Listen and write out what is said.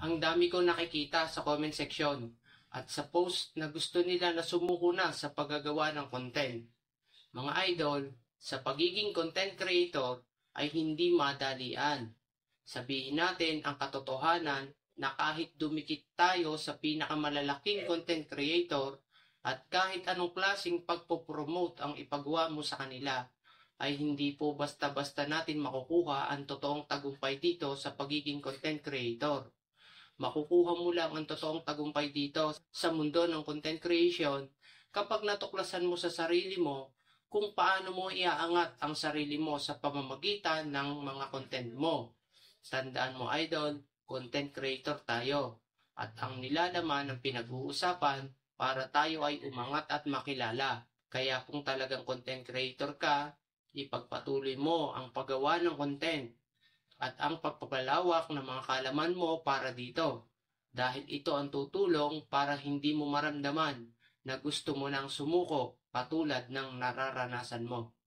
Ang dami kong nakikita sa comment section at sa post na gusto nila na sumuko na sa paggagawa ng content. Mga idol, sa pagiging content creator ay hindi madalian. Sabihin natin ang katotohanan na kahit dumikit tayo sa pinakamalalaking content creator at kahit anong klaseng pagpopromote ang ipagawa mo sa kanila, ay hindi po basta-basta natin makukuha ang totoong tagumpay dito sa pagiging content creator. Makukuha mo lang ang totoong tagumpay dito sa mundo ng content creation kapag natuklasan mo sa sarili mo kung paano mo iaangat ang sarili mo sa pamamagitan ng mga content mo. Tandaan mo idol, content creator tayo at ang nilalaman ng pinag-uusapan para tayo ay umangat at makilala. Kaya kung talagang content creator ka, ipagpatuloy mo ang paggawa ng content at ang pagpapalawak ng mga kaalaman mo para dito. Dahil ito ang tutulong para hindi mo maramdaman na gusto mo nang sumuko katulad ng nararanasan mo.